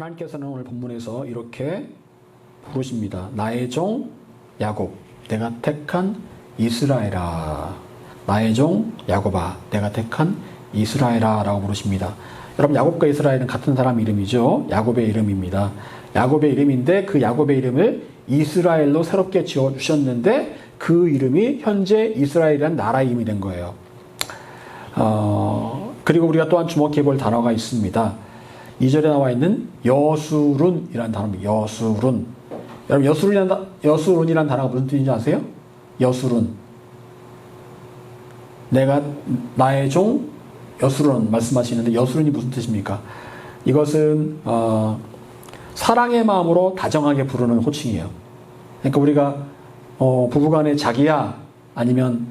하나님께서는 오늘 본문에서 이렇게 부르십니다. 나의 종 야곱, 내가 택한 이스라엘아. 나의 종 야곱아, 내가 택한 이스라엘아 라고 부르십니다. 여러분, 야곱과 이스라엘은 같은 사람 이름이죠. 야곱의 이름입니다. 야곱의 이름인데 그 야곱의 이름을 이스라엘로 새롭게 지어주셨는데 그 이름이 현재 이스라엘이라는 나라의 이름이 된 거예요. 그리고 우리가 또한 주목해 볼 단어가 있습니다. 2절에 나와 있는 여수룬이라는 단어입니다. 여수룬. 여러분, 여수룬이라는 단어가 무슨 뜻인지 아세요? 여수룬. 내가 나의 종 여수룬 말씀하시는데 여수룬이 무슨 뜻입니까? 이것은 사랑의 마음으로 다정하게 부르는 호칭이에요. 그러니까 우리가 부부간에 자기야 아니면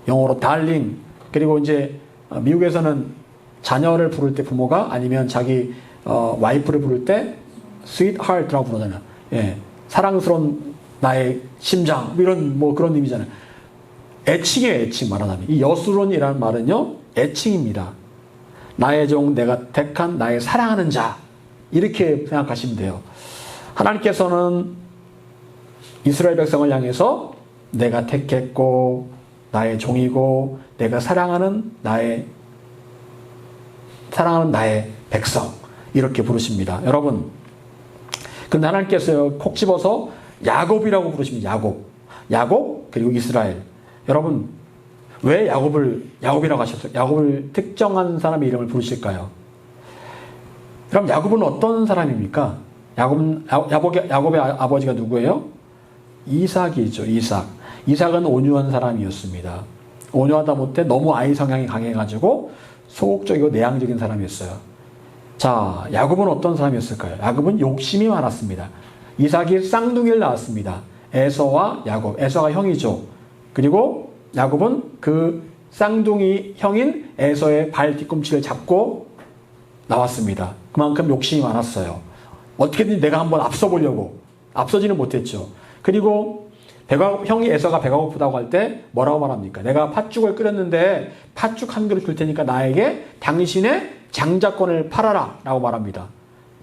영어로 darling, 그리고 이제 미국에서는 자녀를 부를 때 부모가 아니면 자기 와이프를 부를 때 sweetheart라고 부르잖아요. 예, 사랑스러운 나의 심장 이런 그런 의미잖아요. 애칭이에요. 애칭 말하자면 이 여수론이라는 말은요 애칭입니다. 나의 종 내가 택한 나의 사랑하는 자 이렇게 생각하시면 돼요. 하나님께서는 이스라엘 백성을 향해서 내가 택했고 나의 종이고 내가 사랑하는 나의 백성 이렇게 부르십니다. 여러분, 근데 하나님께서 콕 집어서 야곱이라고 부르십니다. 야곱 그리고 이스라엘. 여러분, 왜 야곱이라고 하셨어요? 야곱을 특정한 사람의 이름을 부르실까요? 그럼 야곱은 어떤 사람입니까? 야곱의 아버지가 누구예요? 이삭이죠. 이삭은 온유한 사람이었습니다. 온유하다 못해 너무 아이 성향이 강해가지고 소극적이고 내향적인 사람이었어요. 자, 야곱은 어떤 사람이었을까요? 야곱은 욕심이 많았습니다. 이삭이 쌍둥이를 낳았습니다. 에서와 야곱. 에서가 형이죠. 그리고 야곱은 그 쌍둥이 형인 에서의 발 뒤꿈치를 잡고 나왔습니다. 그만큼 욕심이 많았어요. 어떻게든 내가 한번 앞서보려고. 앞서지는 못했죠. 그리고 형이 에서가 배가 고프다고 할 때 뭐라고 말합니까? 내가 팥죽을 끓였는데 팥죽 한 그릇 줄 테니까 나에게 당신의 장자권을 팔아라 라고 말합니다.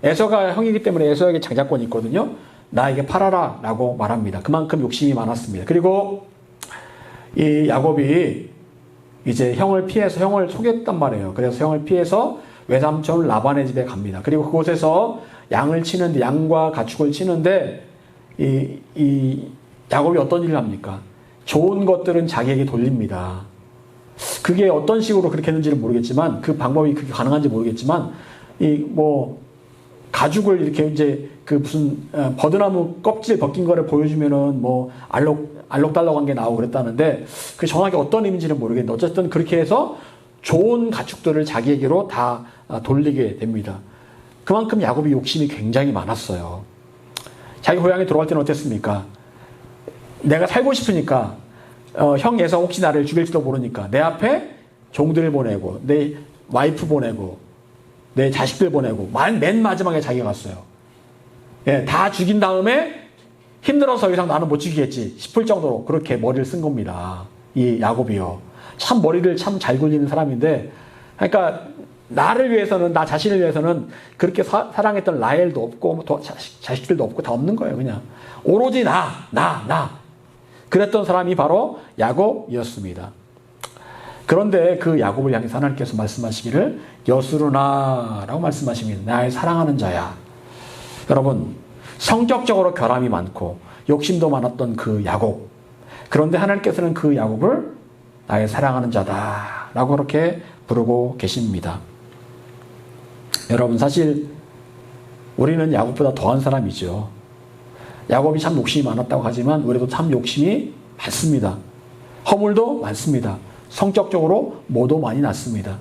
에서가 형이기 때문에 에서에게 장자권이 있거든요. 나에게 팔아라 라고 말합니다. 그만큼 욕심이 많았습니다. 그리고 이 야곱이 이제 형을 피해서 형을 속였단 말이에요. 그래서 형을 피해서 외삼촌 라반의 집에 갑니다. 그리고 그곳에서 양과 가축을 치는데 이 야곱이 어떤 일을 합니까? 좋은 것들은 자기에게 돌립니다. 그게 어떤 식으로 그렇게 했는지는 모르겠지만 그 방법이 그게 가능한지 모르겠지만 가죽을 이렇게 이제 그 무슨 버드나무 껍질 벗긴 거를 보여주면은 알록달록한 게 나오고 그랬다는데 그 정확히 어떤 의미인지는 모르겠는데 어쨌든 그렇게 해서 좋은 가축들을 자기에게로 다 돌리게 됩니다. 그만큼 야곱이 욕심이 굉장히 많았어요. 자기 고향에 돌아갈 때는 어땠습니까? 내가 살고 싶으니까 형 에서 혹시 나를 죽일지도 모르니까 내 앞에 종들을 보내고 내 와이프 보내고 내 자식들 보내고 맨 마지막에 자기가 갔어요. 예, 다 죽인 다음에 힘들어서 더 이상 나는 못 죽이겠지 싶을 정도로 그렇게 머리를 쓴 겁니다. 이 야곱이요. 참 머리를 참 잘 굴리는 사람인데, 그러니까 나를 위해서는, 나 자신을 위해서는 그렇게 사랑했던 라헬도 없고 자식들도 없고 다 없는 거예요. 그냥 오로지 나 그랬던 사람이 바로 야곱이었습니다. 그런데 그 야곱을 향해서 하나님께서 말씀하시기를 여수르나라고 말씀하십니다. 나의 사랑하는 자야. 여러분, 성격적으로 결함이 많고 욕심도 많았던 그 야곱. 그런데 하나님께서는 그 야곱을 나의 사랑하는 자다라고 그렇게 부르고 계십니다. 여러분, 사실 우리는 야곱보다 더한 사람이죠. 야곱이 참 욕심이 많았다고 하지만 우리도 참 욕심이 많습니다. 허물도 많습니다. 성격적으로 모도 많이 났습니다.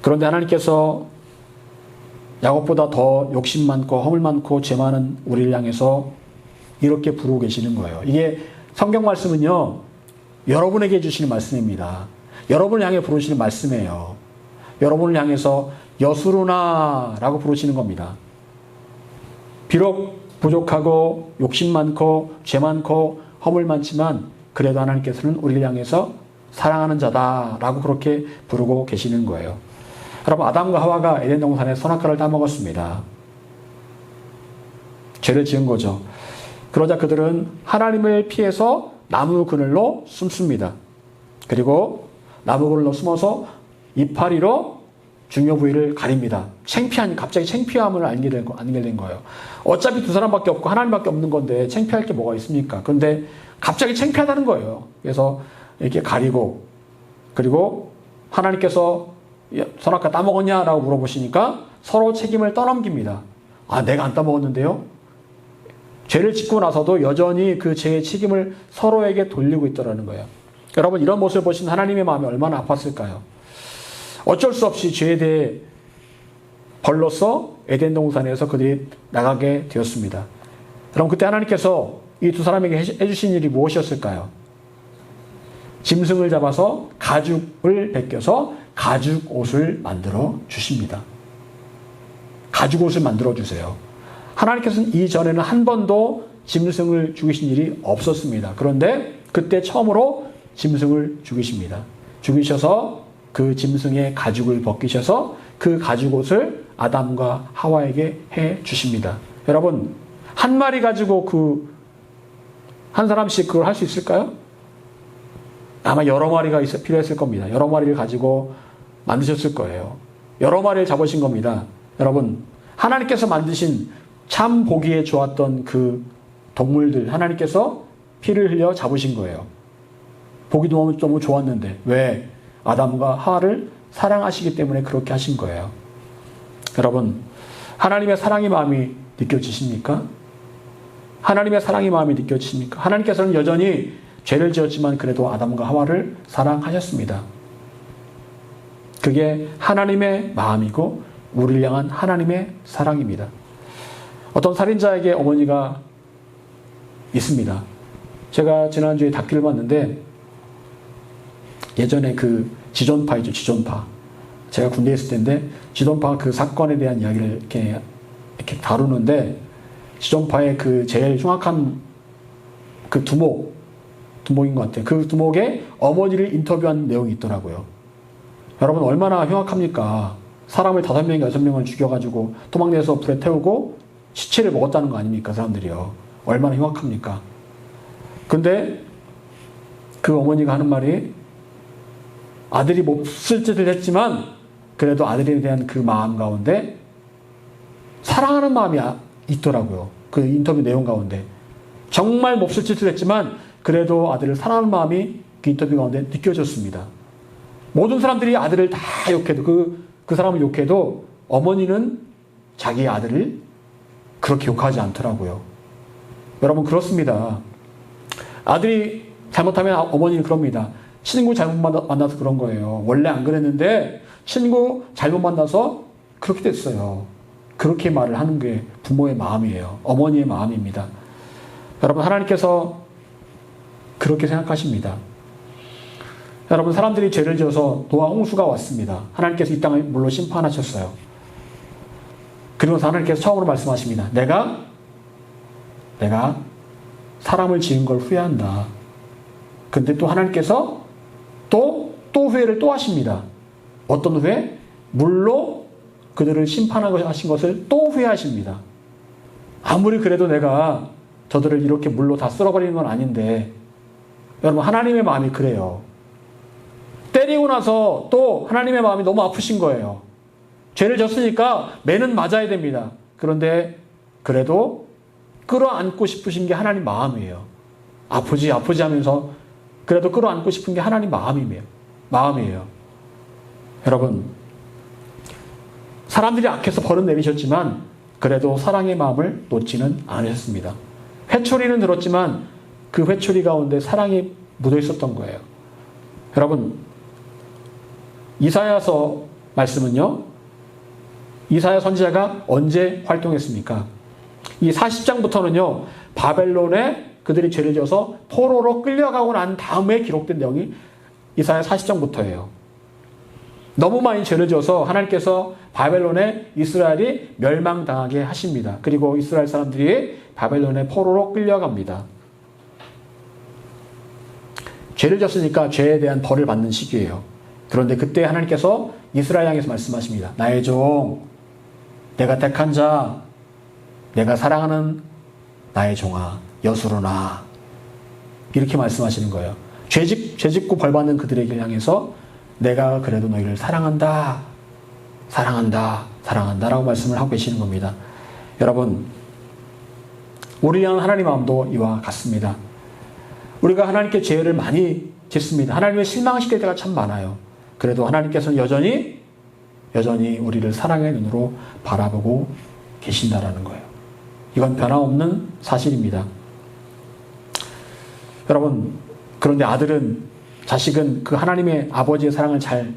그런데 하나님께서 야곱보다 더 욕심 많고 허물 많고 죄 많은 우리를 향해서 이렇게 부르고 계시는 거예요. 이게 성경 말씀은요, 여러분에게 주시는 말씀입니다. 여러분을 향해 부르시는 말씀이에요. 여러분을 향해서 여수르나라고 부르시는 겁니다. 비록 부족하고 욕심 많고 죄 많고 허물 많지만 그래도 하나님께서는 우리를 향해서 사랑하는 자다라고 그렇게 부르고 계시는 거예요. 여러분, 아담과 하와가 에덴 동산에 선악과를 따먹었습니다. 죄를 지은 거죠. 그러자 그들은 하나님을 피해서 나무 그늘로 숨습니다. 그리고 나무 그늘로 숨어서 이파리로 중요 부위를 가립니다. 갑자기 창피함을 알게 된 거예요. 어차피 두 사람밖에 없고 하나님밖에 없는 건데 창피할 게 뭐가 있습니까? 그런데 갑자기 창피하다는 거예요. 그래서 이렇게 가리고, 그리고 하나님께서 선악과 따먹었냐? 라고 물어보시니까 서로 책임을 떠넘깁니다. 아, 내가 안 따먹었는데요? 죄를 짓고 나서도 여전히 그 죄의 책임을 서로에게 돌리고 있더라는 거예요. 여러분, 이런 모습을 보신 하나님의 마음이 얼마나 아팠을까요? 어쩔 수 없이 죄에 대해 벌로서 에덴 동산에서 그들이 나가게 되었습니다. 그럼 그때 하나님께서 이 두 사람에게 해주신 일이 무엇이었을까요? 짐승을 잡아서 가죽을 벗겨서 가죽 옷을 만들어 주십니다. 가죽 옷을 만들어 주세요. 하나님께서는 이전에는 한 번도 짐승을 죽이신 일이 없었습니다. 그런데 그때 처음으로 짐승을 죽이십니다. 죽이셔서 그 짐승의 가죽을 벗기셔서 그 가죽 옷을 아담과 하와에게 해 주십니다. 여러분, 한 마리 가지고 한 사람씩 그걸 할 수 있을까요? 아마 여러 마리가 필요했을 겁니다. 여러 마리를 가지고 만드셨을 거예요. 여러 마리를 잡으신 겁니다. 여러분, 하나님께서 만드신 참 보기에 좋았던 그 동물들, 하나님께서 피를 흘려 잡으신 거예요. 보기 너무 좋았는데. 왜? 아담과 하와를 사랑하시기 때문에 그렇게 하신 거예요. 여러분, 하나님의 사랑의 마음이 느껴지십니까? 하나님의 사랑의 마음이 느껴지십니까? 하나님께서는 여전히 죄를 지었지만 그래도 아담과 하와를 사랑하셨습니다. 그게 하나님의 마음이고 우리를 향한 하나님의 사랑입니다. 어떤 살인자에게 어머니가 있습니다. 제가 지난주에 다큐를 봤는데 예전에 그 지존파이죠, 지존파. 제가 군대에 있을 때인데 지존파 그 사건에 대한 이야기를 이렇게 다루는데 지존파의 그 제일 흉악한 그 두목인 것 같아요. 그 두목의 어머니를 인터뷰한 내용이 있더라고요. 여러분, 얼마나 흉악합니까? 사람을 5명, 6명을 죽여가지고 토막내서 불에 태우고 시체를 먹었다는 거 아닙니까? 사람들이요. 얼마나 흉악합니까? 근데 그 어머니가 하는 말이 아들이 몹쓸 짓을 했지만 그래도 아들에 대한 그 마음 가운데 사랑하는 마음이 있더라고요. 그 인터뷰 내용 가운데. 정말 몹쓸 짓을 했지만 그래도 아들을 사랑하는 마음이 그 인터뷰 가운데 느껴졌습니다. 모든 사람들이 아들을 다 욕해도 그 사람을 욕해도 어머니는 자기 아들을 그렇게 욕하지 않더라고요. 여러분, 그렇습니다. 아들이 잘못하면 어머니는 그럽니다. 친구 잘못 만나서 그런 거예요. 원래 안 그랬는데 친구 잘못 만나서 그렇게 됐어요. 그렇게 말을 하는 게 부모의 마음이에요. 어머니의 마음입니다. 여러분, 하나님께서 그렇게 생각하십니다. 여러분, 사람들이 죄를 지어서 노아 홍수가 왔습니다. 하나님께서 이 땅을 물로 심판하셨어요. 그러면서 하나님께서 처음으로 말씀하십니다. 내가 사람을 지은 걸 후회한다. 근데 또 하나님께서 또 후회를 또 하십니다. 어떤 후회? 물로 그들을 심판하신 것을 또 후회하십니다. 아무리 그래도 내가 저들을 이렇게 물로 다 쓸어버리는 건 아닌데, 여러분, 하나님의 마음이 그래요. 때리고 나서 또 하나님의 마음이 너무 아프신 거예요. 죄를 졌으니까 매는 맞아야 됩니다. 그런데 그래도 끌어안고 싶으신 게 하나님 마음이에요. 아프지 하면서 그래도 끌어안고 싶은 게 하나님 마음이에요. 여러분, 사람들이 악해서 벌은 내리셨지만 그래도 사랑의 마음을 놓지는 않으셨습니다. 회초리는 들었지만 그 회초리 가운데 사랑이 묻어 있었던 거예요. 여러분, 이사야서 말씀은요, 이사야 선지자가 언제 활동했습니까? 이 40장부터는요, 바벨론에 그들이 죄를 지어서 포로로 끌려가고 난 다음에 기록된 내용이 이사야 40장부터예요. 너무 많이 죄를 지어서 하나님께서 바벨론에 이스라엘이 멸망당하게 하십니다. 그리고 이스라엘 사람들이 바벨론에 포로로 끌려갑니다. 죄를 졌으니까 죄에 대한 벌을 받는 시기예요. 그런데 그때 하나님께서 이스라엘 향해서 말씀하십니다. 나의 종, 내가 택한 자, 내가 사랑하는 나의 종아 여수로나 이렇게 말씀하시는 거예요. 죄짓고 벌받는 그들에게 향해서 내가 그래도 너희를 사랑한다 라고 말씀을 하고 계시는 겁니다. 여러분, 우리 향한 하나님 마음도 이와 같습니다. 우리가 하나님께 죄를 많이 짓습니다. 하나님을 실망시킬 때가 참 많아요. 그래도 하나님께서는 여전히 우리를 사랑의 눈으로 바라보고 계신다라는 거예요. 이건 변함없는 사실입니다. 여러분, 그런데 자식은 그 하나님의 아버지의 사랑을 잘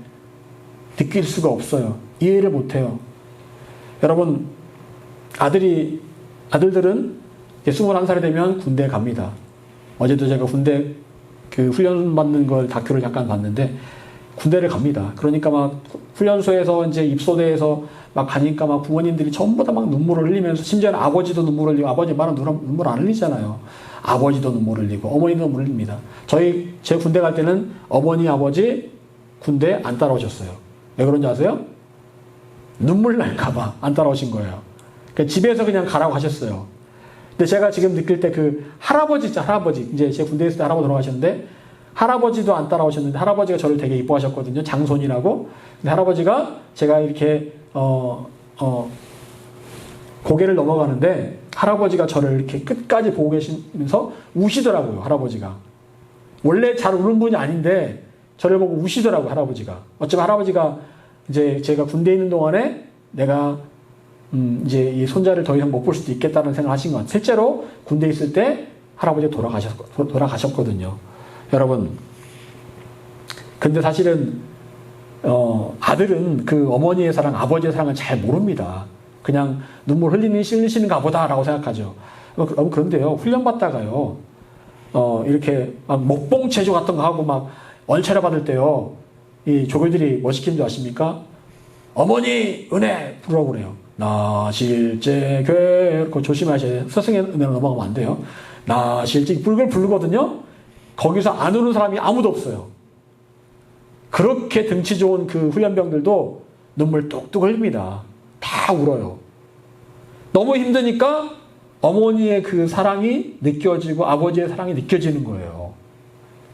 느낄 수가 없어요. 이해를 못해요. 여러분, 아들들은 21살이 되면 군대에 갑니다. 어제도 제가 군대 그 훈련 받는 걸 다큐를 잠깐 봤는데 군대를 갑니다. 그러니까 막 훈련소에서 이제 입소대에서 막 가니까 막 부모님들이 전부 다 막 눈물을 흘리면서, 심지어는 아버지도 눈물을 흘리고, 아버지 말은 눈물 안 흘리잖아요. 아버지도 눈물을 흘리고 어머니도 눈물을 흘립니다. 제 군대 갈 때는 어머니 아버지 군대 안 따라오셨어요. 왜 그런지 아세요? 눈물 날까봐 안 따라오신 거예요. 그러니까 집에서 그냥 가라고 하셨어요. 근데 제가 지금 느낄 때 그 할아버지 이제 제 군대에 있을 때 할아버지 돌아가셨는데, 할아버지도 안 따라오셨는데 할아버지가 저를 되게 이뻐하셨거든요. 장손이라고. 근데 할아버지가 제가 이렇게 고개를 넘어가는데 할아버지가 저를 이렇게 끝까지 보고 계시면서 우시더라고요. 할아버지가 원래 잘 우는 분이 아닌데 저를 보고 우시더라고요. 할아버지가. 어쩌면 할아버지가 이제 제가 군대에 있는 동안에 내가 이제 이 손자를 더 이상 못 볼 수도 있겠다는 생각을 하신 것 같아요. 실제로 군대에 있을 때 할아버지가 돌아가셨거든요. 여러분, 근데 사실은 아들은 그 어머니의 사랑, 아버지의 사랑을 잘 모릅니다. 그냥 눈물 흘리시는가 보다라고 생각하죠. 그런데요, 훈련받다가요, 이렇게 막 목봉체조 같은 거 하고 막 얼차려 받을 때요, 이 조교들이 뭐 시키는 줄 아십니까? 어머니 은혜 부르라고 그래요. 나 실제 괴, 그거 조심하셔야 돼요. 스승의 은혜로 넘어가면 안 돼요. 나 실제 불을 부르거든요. 거기서 안 우는 사람이 아무도 없어요. 그렇게 등치 좋은 그 훈련병들도 눈물 뚝뚝 흘립니다. 다 울어요. 너무 힘드니까 어머니의 그 사랑이 느껴지고 아버지의 사랑이 느껴지는 거예요.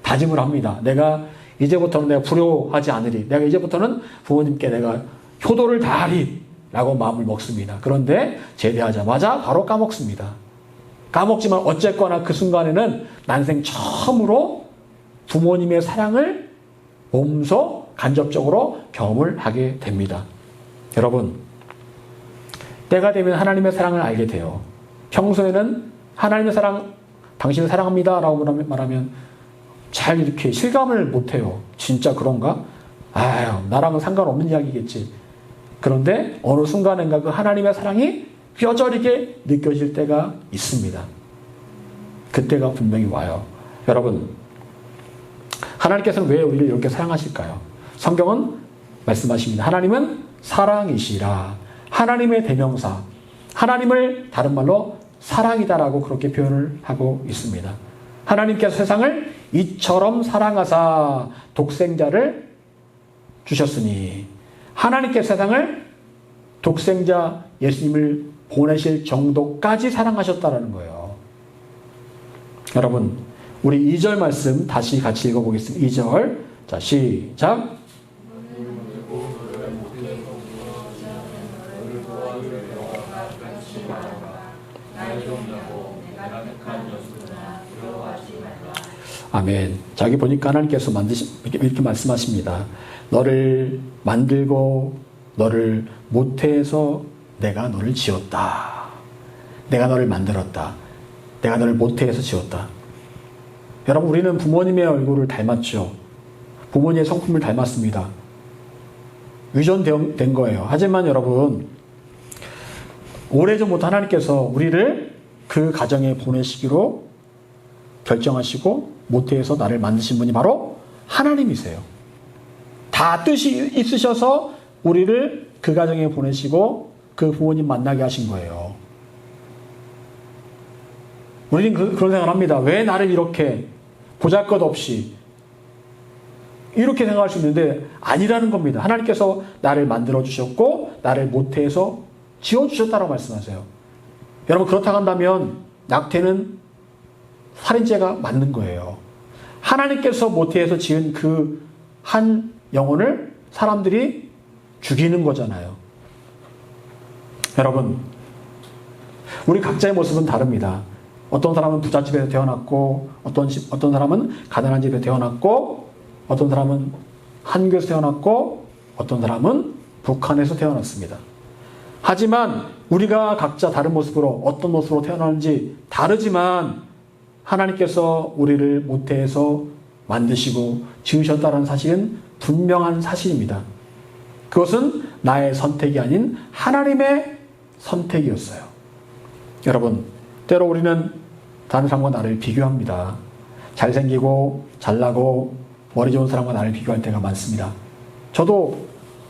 다짐을 합니다. 내가 이제부터는 내가 불효하지 않으리. 내가 이제부터는 부모님께 내가 효도를 다하리 라고 마음을 먹습니다. 그런데 제대하자마자 바로 까먹습니다. 까먹지만 어쨌거나 그 순간에는 난생 처음으로 부모님의 사랑을 몸소 간접적으로 경험을 하게 됩니다. 여러분, 때가 되면 하나님의 사랑을 알게 돼요. 평소에는 하나님의 사랑, 당신을 사랑합니다 라고 말하면 잘 이렇게 실감을 못해요. 진짜 그런가? 아유, 나랑은 상관없는 이야기겠지. 그런데 어느 순간인가 그 하나님의 사랑이 뼈저리게 느껴질 때가 있습니다. 그때가 분명히 와요. 여러분, 하나님께서는 왜 우리를 이렇게 사랑하실까요? 성경은 말씀하십니다. 하나님은 사랑이시라. 하나님의 대명사, 하나님을 다른 말로 사랑이다라고 그렇게 표현을 하고 있습니다. 하나님께서 세상을 이처럼 사랑하사 독생자를 주셨으니, 하나님께서 세상을 독생자 예수님을 보내실 정도까지 사랑하셨다라는 거예요. 여러분, 우리 2절 말씀 다시 같이 읽어보겠습니다. 2절. 자, 시작. 아멘. 자, 여기 보니까 하나님께서 이렇게 말씀하십니다. 너를 만들고 너를 모태에서 내가 너를 지었다. 내가 너를 만들었다. 내가 너를 모태에서 지었다. 여러분, 우리는 부모님의 얼굴을 닮았죠. 부모님의 성품을 닮았습니다. 유전된 거예요. 하지만 여러분, 오래전부터 하나님께서 우리를 그 가정에 보내시기로 결정하시고 모태에서 나를 만드신 분이 바로 하나님이세요. 다 뜻이 있으셔서 우리를 그 가정에 보내시고 그 부모님 만나게 하신 거예요. 우리는 그런 생각을 합니다. 왜 나를 이렇게 보잘것없이 이렇게 생각할 수 있는데 아니라는 겁니다. 하나님께서 나를 만들어주셨고 나를 모태에서 지어주셨다고 말씀하세요. 여러분, 그렇다고 한다면 낙태는 살인죄가 맞는 거예요. 하나님께서 모태에서 지은 그 한 영혼을 사람들이 죽이는 거잖아요. 여러분, 우리 각자의 모습은 다릅니다. 어떤 사람은 부잣집에서 태어났고, 어떤 사람은 가난한 집에 태어났고, 어떤 사람은 한국에서 태어났고, 어떤 사람은 북한에서 태어났습니다. 하지만 우리가 각자 다른 모습으로 어떤 모습으로 태어나는지 다르지만 하나님께서 우리를 모태에서 만드시고 지으셨다는 사실은 분명한 사실입니다. 그것은 나의 선택이 아닌 하나님의 선택이었어요. 여러분, 때로 우리는 다른 사람과 나를 비교합니다. 잘생기고 잘나고 머리 좋은 사람과 나를 비교할 때가 많습니다. 저도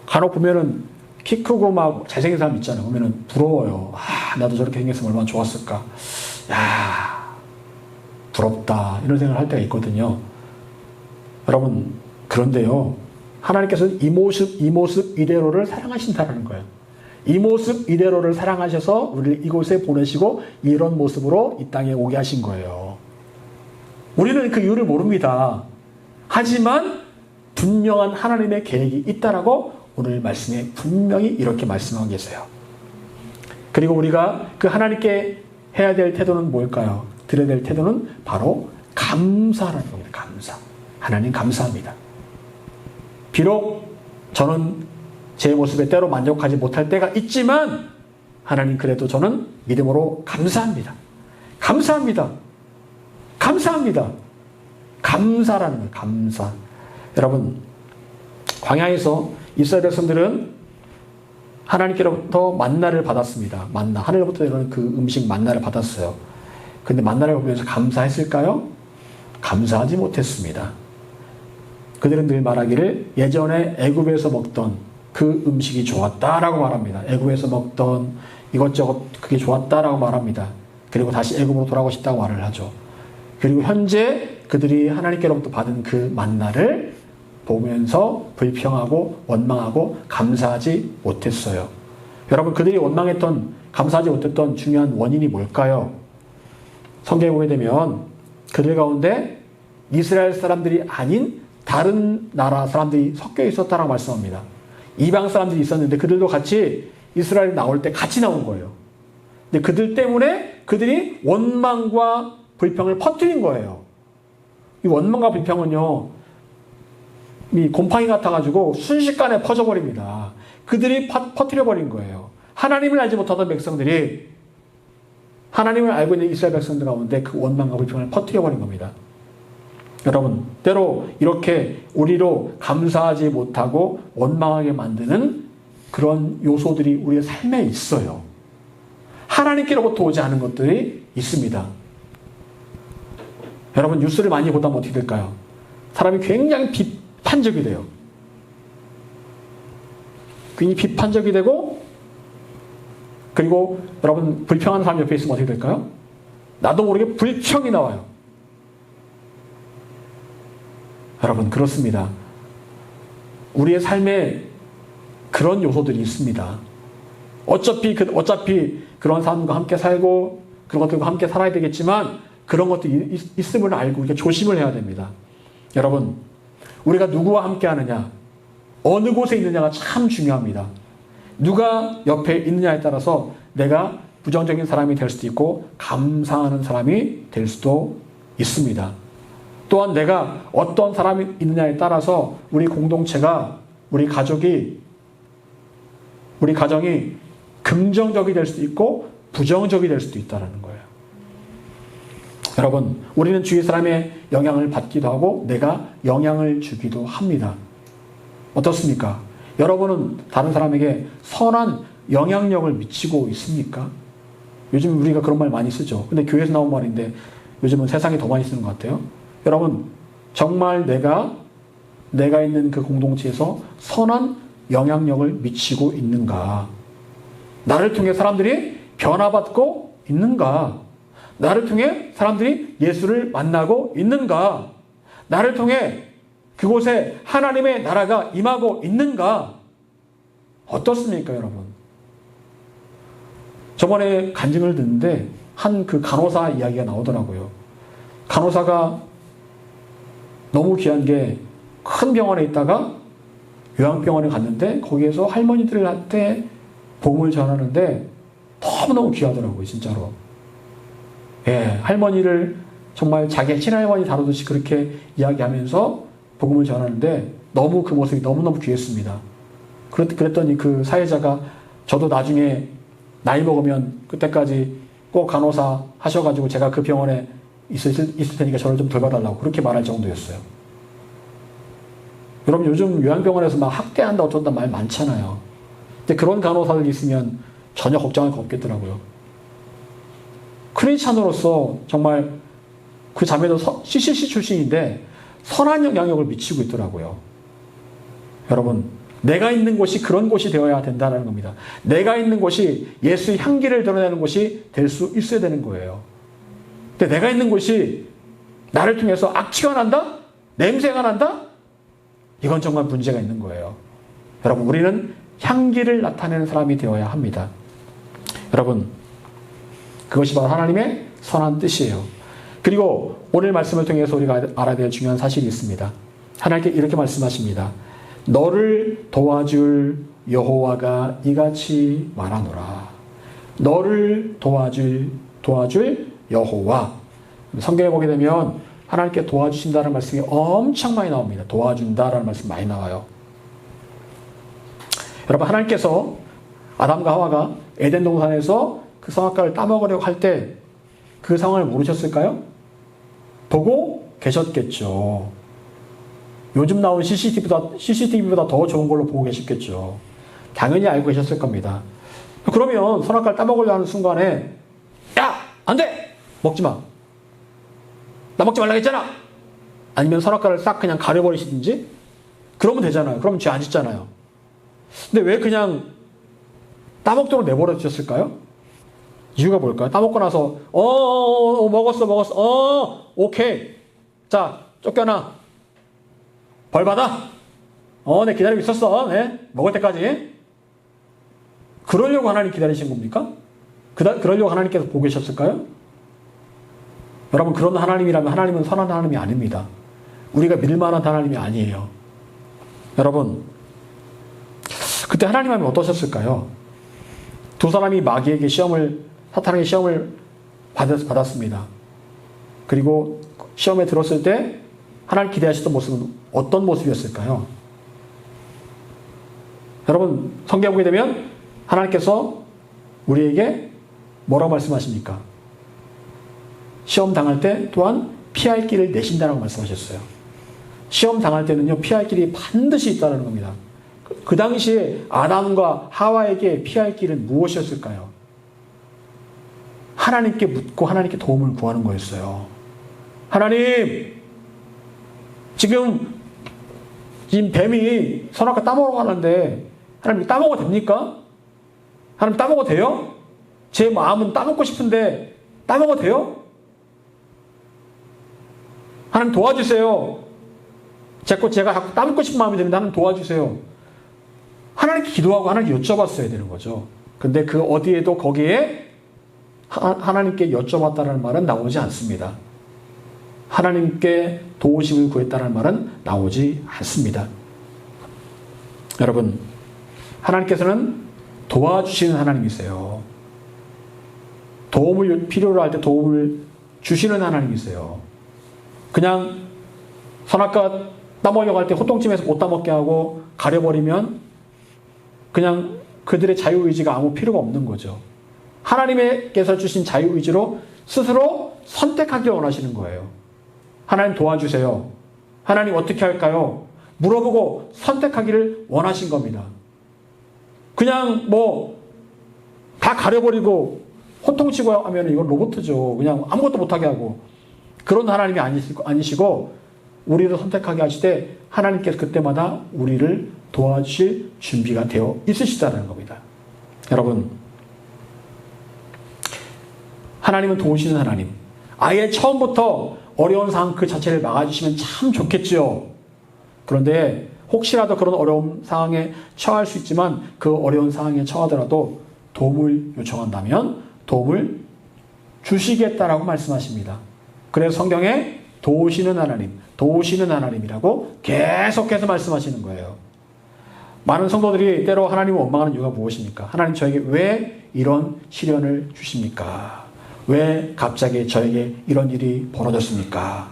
간혹 보면은 키 크고 막 잘생긴 사람 있잖아요. 보면은 부러워요. 나도 저렇게 생겼으면 얼마나 좋았을까. 부럽다. 이런 생각을 할 때가 있거든요. 여러분, 그런데요. 하나님께서는 이 모습 이대로를 사랑하신다는 거예요. 이 모습 이대로를 사랑하셔서 우리를 이곳에 보내시고 이런 모습으로 이 땅에 오게 하신 거예요. 우리는 그 이유를 모릅니다. 하지만 분명한 하나님의 계획이 있다라고 오늘 말씀에 분명히 이렇게 말씀하고 계세요. 그리고 우리가 그 하나님께 해야 될 태도는 뭘까요? 드려야 될 태도는 바로 감사라는 겁니다. 감사. 하나님 감사합니다. 비록 저는 제 모습에 때로 만족하지 못할 때가 있지만 하나님 그래도 저는 믿음으로 감사합니다. 감사합니다. 감사합니다. 감사라는 거예요. 감사. 여러분, 광야에서 이스라엘 백성들은 하나님께로부터 만나를 받았습니다. 만나. 하늘로부터 내려오는 그 음식 만나를 받았어요. 근데 만나를 보면서 감사했을까요? 감사하지 못했습니다. 그들은 늘 말하기를 예전에 애굽에서 먹던 그 음식이 좋았다라고 말합니다. 애굽에서 먹던 이것저것 그게 좋았다라고 말합니다. 그리고 다시 애굽으로 돌아가고 싶다고 말을 하죠. 그리고 현재 그들이 하나님께로부터 받은 그 만나를 보면서 불평하고 원망하고 감사하지 못했어요. 여러분, 그들이 원망했던 감사하지 못했던 중요한 원인이 뭘까요? 성경에 보게 되면 그들 가운데 이스라엘 사람들이 아닌 다른 나라 사람들이 섞여 있었다라고 말씀합니다. 이방 사람들이 있었는데 그들도 같이 이스라엘 나올 때 같이 나온 거예요. 근데 그들 때문에 그들이 원망과 불평을 퍼뜨린 거예요. 이 원망과 불평은요, 이 곰팡이 같아가지고 순식간에 퍼져버립니다. 그들이 퍼뜨려버린 거예요. 하나님을 알지 못하던 백성들이 하나님을 알고 있는 이스라엘 백성들 가운데 그 원망과 불평을 퍼뜨려버린 겁니다. 여러분, 때로 이렇게 우리로 감사하지 못하고 원망하게 만드는 그런 요소들이 우리의 삶에 있어요. 하나님께로부터 오지 않은 것들이 있습니다. 여러분, 뉴스를 많이 보다 보면 어떻게 될까요? 사람이 굉장히 비판적이 돼요. 괜히 비판적이 되고, 그리고 여러분, 불평하는 사람 옆에 있으면 어떻게 될까요? 나도 모르게 불평이 나와요. 여러분, 그렇습니다. 우리의 삶에 그런 요소들이 있습니다. 어차피 그런 사람과 함께 살고 그런 것들과 함께 살아야 되겠지만 그런 것들이 있음을 알고 우리가 조심을 해야 됩니다. 여러분, 우리가 누구와 함께 하느냐, 어느 곳에 있느냐가 참 중요합니다. 누가 옆에 있느냐에 따라서 내가 부정적인 사람이 될 수도 있고 감사하는 사람이 될 수도 있습니다. 또한 내가 어떤 사람이 있느냐에 따라서 우리 공동체가, 우리 가정이 긍정적이 될 수도 있고 부정적이 될 수도 있다는 거예요. 여러분, 우리는 주위 사람의 영향을 받기도 하고 내가 영향을 주기도 합니다. 어떻습니까? 여러분은 다른 사람에게 선한 영향력을 미치고 있습니까? 요즘 우리가 그런 말 많이 쓰죠. 근데 교회에서 나온 말인데 요즘은 세상에 더 많이 쓰는 것 같아요. 여러분, 정말 내가 있는 그 공동체에서 선한 영향력을 미치고 있는가? 나를 통해 사람들이 변화받고 있는가? 나를 통해 사람들이 예수를 만나고 있는가? 나를 통해 그곳에 하나님의 나라가 임하고 있는가? 어떻습니까, 여러분? 저번에 간증을 듣는데 한 그 간호사 이야기가 나오더라고요. 간호사가 너무 귀한 게 큰 병원에 있다가 요양병원에 갔는데 거기에서 할머니들한테 복음을 전하는데 너무너무 귀하더라고요, 진짜로. 예, 할머니를 정말 자기 친할머니 다루듯이 그렇게 이야기하면서 복음을 전하는데 너무 그 모습이 너무너무 귀했습니다. 그랬더니 그 사회자가 저도 나중에 나이 먹으면 그때까지 꼭 간호사 하셔가지고 제가 그 병원에 있을 테니까 저를 좀 돌봐달라고 그렇게 말할 정도였어요. 여러분 요즘 요양병원에서 막 학대한다 어쩐다 말 많잖아요. 근데 그런 간호사들 있으면 전혀 걱정할 거 없겠더라고요. 크리스찬으로서 정말 그 자매도 CCC 출신인데 선한 영향력을 미치고 있더라고요. 여러분 내가 있는 곳이 그런 곳이 되어야 된다는 겁니다. 내가 있는 곳이 예수의 향기를 드러내는 곳이 될 수 있어야 되는 거예요. 근데 내가 있는 곳이 나를 통해서 악취가 난다? 냄새가 난다? 이건 정말 문제가 있는 거예요. 여러분 우리는 향기를 나타내는 사람이 되어야 합니다. 여러분 그것이 바로 하나님의 선한 뜻이에요. 그리고 오늘 말씀을 통해서 우리가 알아야 될 중요한 사실이 있습니다. 하나님께 이렇게 말씀하십니다. 너를 도와줄 여호와가 이같이 말하노라. 너를 도와줄 여호와. 성경에 보게 되면 하나님께 도와주신다는 말씀이 엄청 많이 나옵니다. 도와준다라는 말씀 많이 나와요. 여러분 하나님께서 아담과 하와가 에덴 동산에서 그 선악과를 따먹으려고 할 때 그 상황을 모르셨을까요? 보고 계셨겠죠. 요즘 나온 CCTV보다 더 좋은 걸로 보고 계셨겠죠. 당연히 알고 계셨을 겁니다. 그러면 선악과를 따먹으려고 하는 순간에 야! 안 돼! 먹지 마. 나 먹지 말라고 했잖아. 아니면 선악과를 싹 그냥 가려버리시든지 그러면 되잖아요. 그러면 죄 안 짓잖아요. 근데 왜 그냥 따먹도록 내버려 두셨을까요? 이유가 뭘까요? 따먹고 나서 먹었어. 오케이. 자, 쫓겨나. 벌 받아. 내 기다리고 있었어. 네? 먹을 때까지. 그러려고 하나님 기다리신 겁니까? 그러려고 하나님께서 보고 계셨을까요? 여러분 그런 하나님이라면 하나님은 선한 하나님이 아닙니다. 우리가 믿을 만한 하나님이 아니에요. 여러분 그때 하나님 하면 어떠셨을까요? 두 사람이 마귀에게 사탄에게 시험을 받았습니다. 그리고 시험에 들었을 때 하나님 기대하셨던 모습은 어떤 모습이었을까요? 여러분 성경 보게 되면 하나님께서 우리에게 뭐라고 말씀하십니까? 시험 당할 때 또한 피할 길을 내신다라고 말씀하셨어요. 시험 당할 때는요 피할 길이 반드시 있다는 겁니다. 그 당시에 아담과 하와에게 피할 길은 무엇이었을까요? 하나님께 묻고 하나님께 도움을 구하는 거였어요. 하나님, 지금 뱀이 선악과 따먹으러 가는데 하나님 따먹어도 됩니까? 하나님 따먹어도 돼요? 제 마음은 따먹고 싶은데 따먹어도 돼요? 하나님 도와주세요. 제가 자꾸 따먹고 싶은 마음이 드는데 하나님 도와주세요. 하나님께 기도하고 하나님께 여쭤봤어야 되는 거죠. 근데 그 어디에도 거기에 하나님께 여쭤봤다는 말은 나오지 않습니다. 하나님께 도우심을 구했다는 말은 나오지 않습니다. 여러분, 하나님께서는 도와주시는 하나님이세요. 도움을 필요로 할 때 도움을 주시는 하나님이세요. 그냥 선악과 따먹으려고 할 때 호통찜에서 못 따먹게 하고 가려버리면 그냥 그들의 자유의지가 아무 필요가 없는 거죠. 하나님께서 주신 자유의지로 스스로 선택하기를 원하시는 거예요. 하나님 도와주세요. 하나님 어떻게 할까요? 물어보고 선택하기를 원하신 겁니다. 그냥 다 가려버리고 호통치고 하면 이건 로봇이죠. 그냥 아무것도 못하게 하고. 그런 하나님이 아니시고 우리를 선택하게 하실 때 하나님께서 그때마다 우리를 도와주실 준비가 되어 있으시다는 겁니다. 여러분, 하나님은 도우시는 하나님. 아예 처음부터 어려운 상황 그 자체를 막아주시면 참 좋겠죠. 그런데 혹시라도 그런 어려운 상황에 처할 수 있지만 그 어려운 상황에 처하더라도 도움을 요청한다면 도움을 주시겠다라고 말씀하십니다. 그래서 성경에 도우시는 하나님, 도우시는 하나님이라고 계속해서 말씀하시는 거예요. 많은 성도들이 때로 하나님을 원망하는 이유가 무엇입니까? 하나님 저에게 왜 이런 시련을 주십니까? 왜 갑자기 저에게 이런 일이 벌어졌습니까?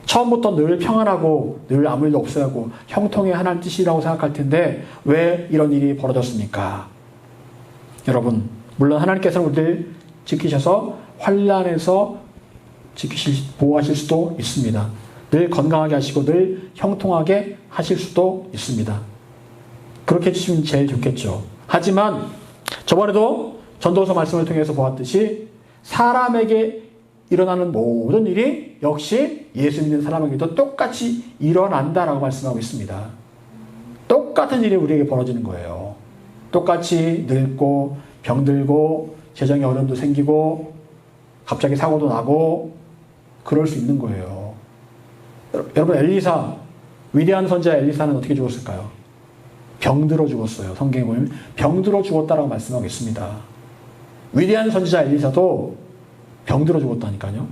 처음부터 늘 평안하고 늘 아무 일도 없어야 하고 형통의 하나님 뜻이라고 생각할 텐데 왜 이런 일이 벌어졌습니까? 여러분, 물론 하나님께서는 우리를 지키셔서 환난에서 보호하실 수도 있습니다. 늘 건강하게 하시고 늘 형통하게 하실 수도 있습니다. 그렇게 해주시면 제일 좋겠죠. 하지만 저번에도 전도서 말씀을 통해서 보았듯이 사람에게 일어나는 모든 일이 역시 예수 믿는 사람에게도 똑같이 일어난다라고 말씀하고 있습니다. 똑같은 일이 우리에게 벌어지는 거예요. 똑같이 늙고 병들고 재정의 어려움도 생기고 갑자기 사고도 나고 그럴 수 있는 거예요. 여러분, 엘리사, 위대한 선지자 엘리사는 어떻게 죽었을까요? 병들어 죽었어요. 성경에 보면 병들어 죽었다라고 말씀하고 있습니다. 위대한 선지자 엘리사도 병들어 죽었다니까요.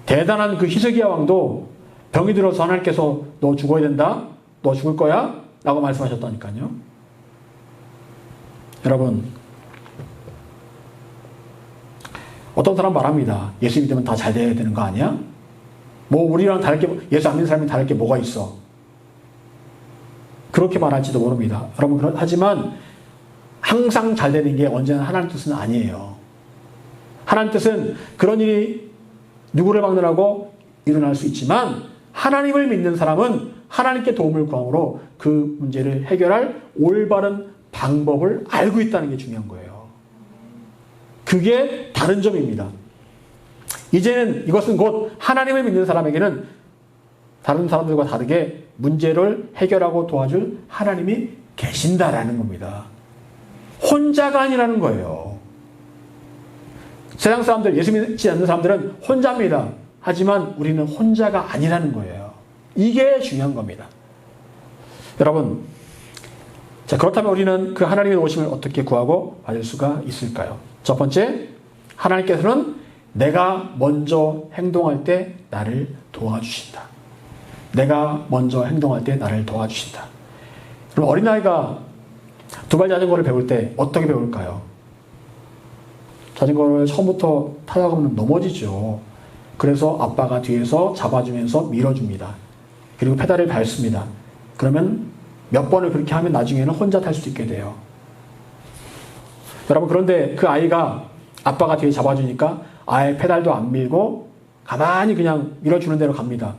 대단한 그 히스기야 왕도 병이 들어서 하나님께서 너 죽어야 된다, 너 죽을 거야 라고 말씀하셨다니까요. 여러분, 어떤 사람 말합니다. 예수 믿으면 다 잘 돼야 되는 거 아니야? 뭐 우리랑 다를 게, 예수 안 믿는 사람이 다를 게 뭐가 있어? 그렇게 말할지도 모릅니다. 여러분, 하지만 항상 잘 되는 게 언제나 하나님 뜻은 아니에요. 하나님 뜻은 그런 일이 누구를 막느라고 일어날 수 있지만 하나님을 믿는 사람은 하나님께 도움을 구함으로 그 문제를 해결할 올바른 방법을 알고 있다는 게 중요한 거예요. 그게 다른 점입니다. 이제는 이것은 곧 하나님을 믿는 사람에게는 다른 사람들과 다르게 문제를 해결하고 도와줄 하나님이 계신다라는 겁니다. 혼자가 아니라는 거예요. 세상 사람들, 예수 믿지 않는 사람들은 혼자입니다. 하지만 우리는 혼자가 아니라는 거예요. 이게 중요한 겁니다. 여러분, 자, 그렇다면 우리는 그 하나님의 도우심을 어떻게 구하고 받을 수가 있을까요? 첫 번째, 하나님께서는 내가 먼저 행동할 때 나를 도와주신다. 내가 먼저 행동할 때 나를 도와주신다. 그럼 어린아이가 두발 자전거를 배울 때 어떻게 배울까요? 자전거를 처음부터 타다 보면 넘어지죠. 그래서 아빠가 뒤에서 잡아주면서 밀어줍니다. 그리고 페달을 밟습니다. 그러면 몇 번을 그렇게 하면 나중에는 혼자 탈 수 있게 돼요. 여러분, 그런데 그 아이가 아빠가 뒤에 잡아주니까 아예 페달도 안 밀고 가만히 그냥 밀어주는 대로 갑니다.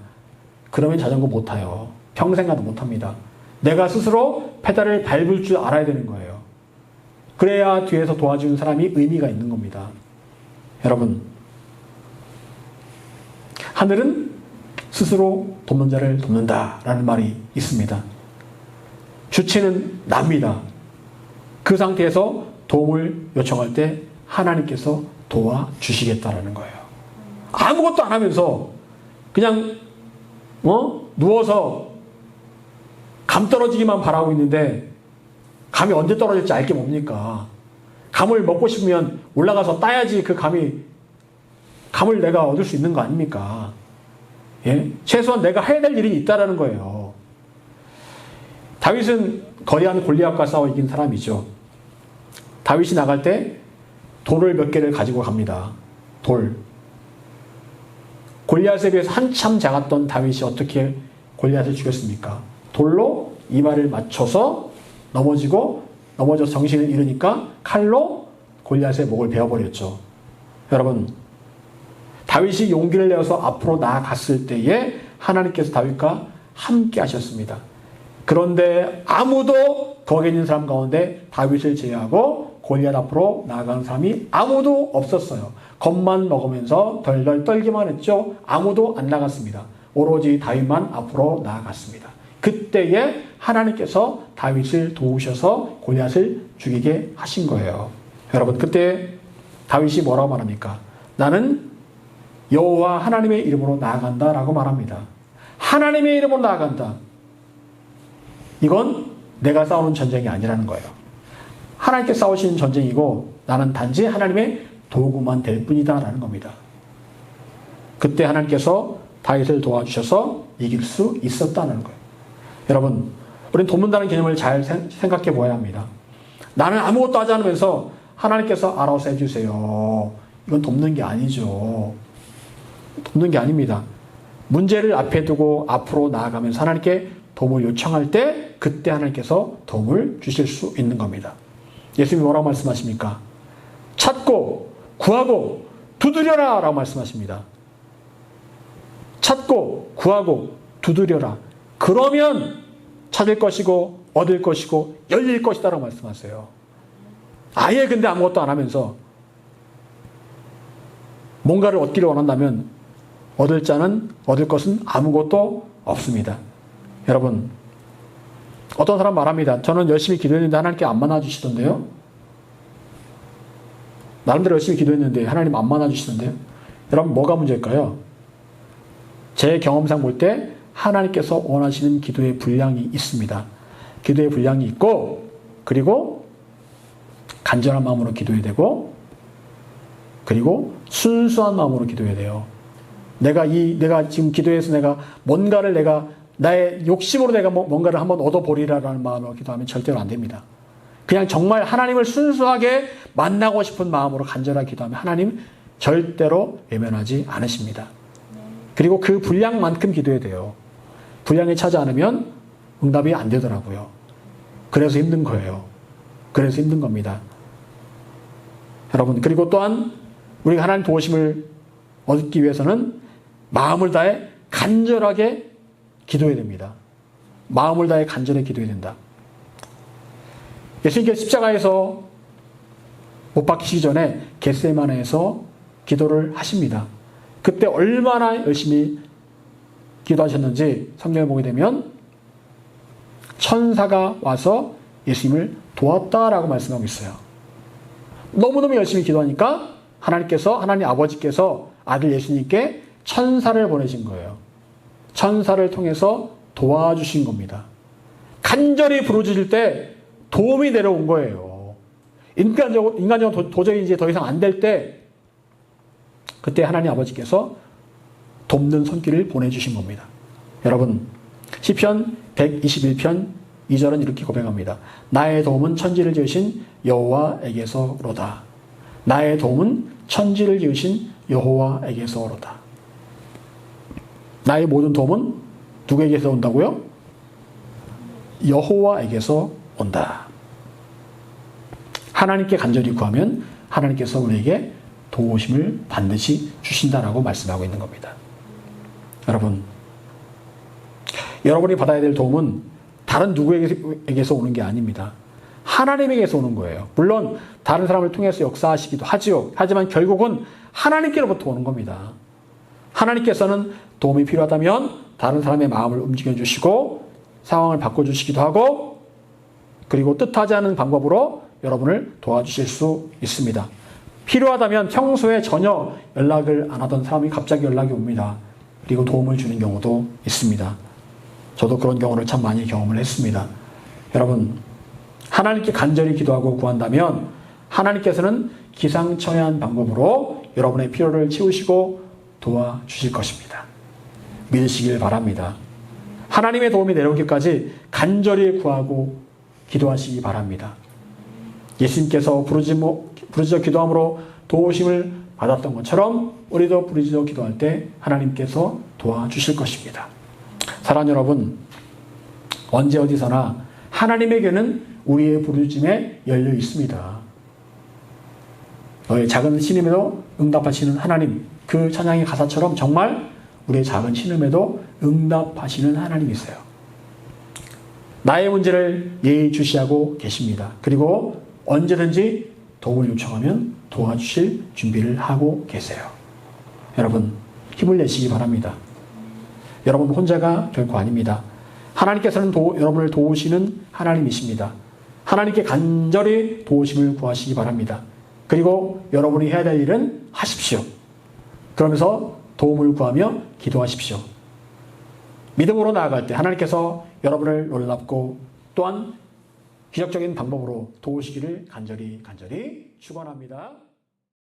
그러면 자전거 못 타요. 평생 가도 못 탑니다. 내가 스스로 페달을 밟을 줄 알아야 되는 거예요. 그래야 뒤에서 도와주는 사람이 의미가 있는 겁니다. 여러분, 하늘은 스스로 돕는 자를 돕는다라는 말이 있습니다. 주체는 납니다. 그 상태에서 도움을 요청할 때 하나님께서 도와주시겠다라는 거예요. 아무것도 안 하면서 그냥 누워서 감 떨어지기만 바라고 있는데 감이 언제 떨어질지 알 게 뭡니까? 감을 먹고 싶으면 올라가서 따야지 그 감을 내가 얻을 수 있는 거 아닙니까? 예? 최소한 내가 해야 될 일이 있다라는 거예요. 다윗은 거대한 골리앗과 싸워 이긴 사람이죠. 다윗이 나갈 때 돌을 몇 개를 가지고 갑니다. 돌. 골리앗에 비해서 한참 작았던 다윗이 어떻게 골리앗을 죽였습니까? 돌로 이마를 맞춰서 넘어져서 정신을 잃으니까 칼로 골리앗의 목을 베어버렸죠. 여러분, 다윗이 용기를 내어서 앞으로 나아갔을 때에 하나님께서 다윗과 함께 하셨습니다. 그런데 아무도 거기 있는 사람 가운데 다윗을 제외하고 골리앗 앞으로 나아가는 사람이 아무도 없었어요. 겁만 먹으면서 덜덜 떨기만 했죠. 아무도 안 나갔습니다. 오로지 다윗만 앞으로 나아갔습니다. 그때에 하나님께서 다윗을 도우셔서 골리앗을 죽이게 하신 거예요. 여러분, 그때 다윗이 뭐라고 말합니까? 나는 여호와 하나님의 이름으로 나아간다라고 말합니다. 하나님의 이름으로 나아간다. 이건 내가 싸우는 전쟁이 아니라는 거예요. 하나님께 싸우시는 전쟁이고 나는 단지 하나님의 도구만 될 뿐이다라는 겁니다. 그때 하나님께서 다윗을 도와주셔서 이길 수 있었다는 거예요. 여러분, 우리는 돕는다는 개념을 잘 생각해 보아야 합니다. 나는 아무것도 하지 않으면서 하나님께서 알아서 해주세요. 이건 돕는 게 아니죠. 돕는 게 아닙니다. 문제를 앞에 두고 앞으로 나아가면서 하나님께 도움을 요청할 때 그때 하나님께서 도움을 주실 수 있는 겁니다. 예수님이 뭐라고 말씀하십니까? 찾고 구하고 두드려라 라고 말씀하십니다. 찾고 구하고 두드려라. 그러면 찾을 것이고 얻을 것이고 열릴 것이다 라고 말씀하세요. 아예 근데 아무것도 안 하면서 뭔가를 얻기를 원한다면 얻을 자는 얻을 것은 아무것도 없습니다. 여러분, 어떤 사람 말합니다. 저는 열심히 기도했는데 하나님께 안 만나주시던데요. 나름대로 열심히 기도했는데 하나님 안 만나주시던데요. 여러분, 뭐가 문제일까요? 제 경험상 볼 때 하나님께서 원하시는 기도의 분량이 있습니다. 기도의 분량이 있고, 그리고 간절한 마음으로 기도해야 되고, 그리고 순수한 마음으로 기도해야 돼요. 내가 지금 기도해서 나의 욕심으로 내가 뭔가를 한번 얻어보리라라는 마음으로 기도하면 절대로 안 됩니다. 그냥 정말 하나님을 순수하게 만나고 싶은 마음으로 간절하게 기도하면 하나님 절대로 외면하지 않으십니다. 그리고 그 분량만큼 기도해야 돼요. 분량이 차지 않으면 응답이 안 되더라고요. 그래서 힘든 거예요. 그래서 힘든 겁니다. 여러분, 그리고 또한 우리가 하나님 도우심을 얻기 위해서는 마음을 다해 간절하게 기도해야 됩니다. 마음을 다해 간절히 기도해야 된다. 예수님께서 십자가에서 못 박히시기 전에 겟세마네에서 기도를 하십니다. 그때 얼마나 열심히 기도하셨는지 성경에 보게 되면 천사가 와서 예수님을 도왔다라고 말씀하고 있어요. 너무너무 열심히 기도하니까 하나님 아버지께서 아들 예수님께 천사를 보내신 거예요. 천사를 통해서 도와주신 겁니다. 간절히 부르짖을 때 도움이 내려온 거예요. 인간적으로 도저히 이제 더 이상 안 될 때 그때 하나님 아버지께서 돕는 손길을 보내주신 겁니다. 여러분, 시편 121편 2절은 이렇게 고백합니다. 나의 도움은 천지를 지으신 여호와에게서로다. 나의 도움은 천지를 지으신 여호와에게서로다. 나의 모든 도움은 누구에게서 온다고요? 여호와에게서 온다. 하나님께 간절히 구하면 하나님께서 우리에게 도우심을 반드시 주신다라고 말씀하고 있는 겁니다. 여러분이 받아야 될 도움은 다른 누구에게서 오는 게 아닙니다. 하나님에게서 오는 거예요. 물론 다른 사람을 통해서 역사하시기도 하지요. 하지만 결국은 하나님께로부터 오는 겁니다. 하나님께서는 도움이 필요하다면 다른 사람의 마음을 움직여주시고 상황을 바꿔주시기도 하고 그리고 뜻하지 않은 방법으로 여러분을 도와주실 수 있습니다. 필요하다면 평소에 전혀 연락을 안 하던 사람이 갑자기 연락이 옵니다. 그리고 도움을 주는 경우도 있습니다. 저도 그런 경우를 참 많이 경험을 했습니다. 여러분, 하나님께 간절히 기도하고 구한다면 하나님께서는 기상천외한 방법으로 여러분의 필요를 채우시고 도와주실 것입니다. 믿으시길 바랍니다. 하나님의 도움이 내려오기까지 간절히 구하고 기도하시기 바랍니다. 예수님께서 부르짖어 기도함으로 도우심을 받았던 것처럼 우리도 부르짖어 기도할 때 하나님께서 도와주실 것입니다. 사랑하는 여러분, 언제 어디서나 하나님에게는 우리의 부르짖음에 열려 있습니다. 너의 작은 신음에도 응답하시는 하나님, 그 찬양의 가사처럼 정말 우리의 작은 신음에도 응답하시는 하나님이세요. 나의 문제를 예의주시하고 계십니다. 그리고 언제든지 도움을 요청하면 도와주실 준비를 하고 계세요. 여러분, 힘을 내시기 바랍니다. 여러분 혼자가 결코 아닙니다. 하나님께서는 여러분을 도우시는 하나님이십니다. 하나님께 간절히 도우심을 구하시기 바랍니다. 그리고 여러분이 해야 될 일은 하십시오. 그러면서 도움을 구하며 기도하십시오. 믿음으로 나아갈 때 하나님께서 여러분을 놀랍고 또한 기적적인 방법으로 도우시기를 간절히 축원합니다.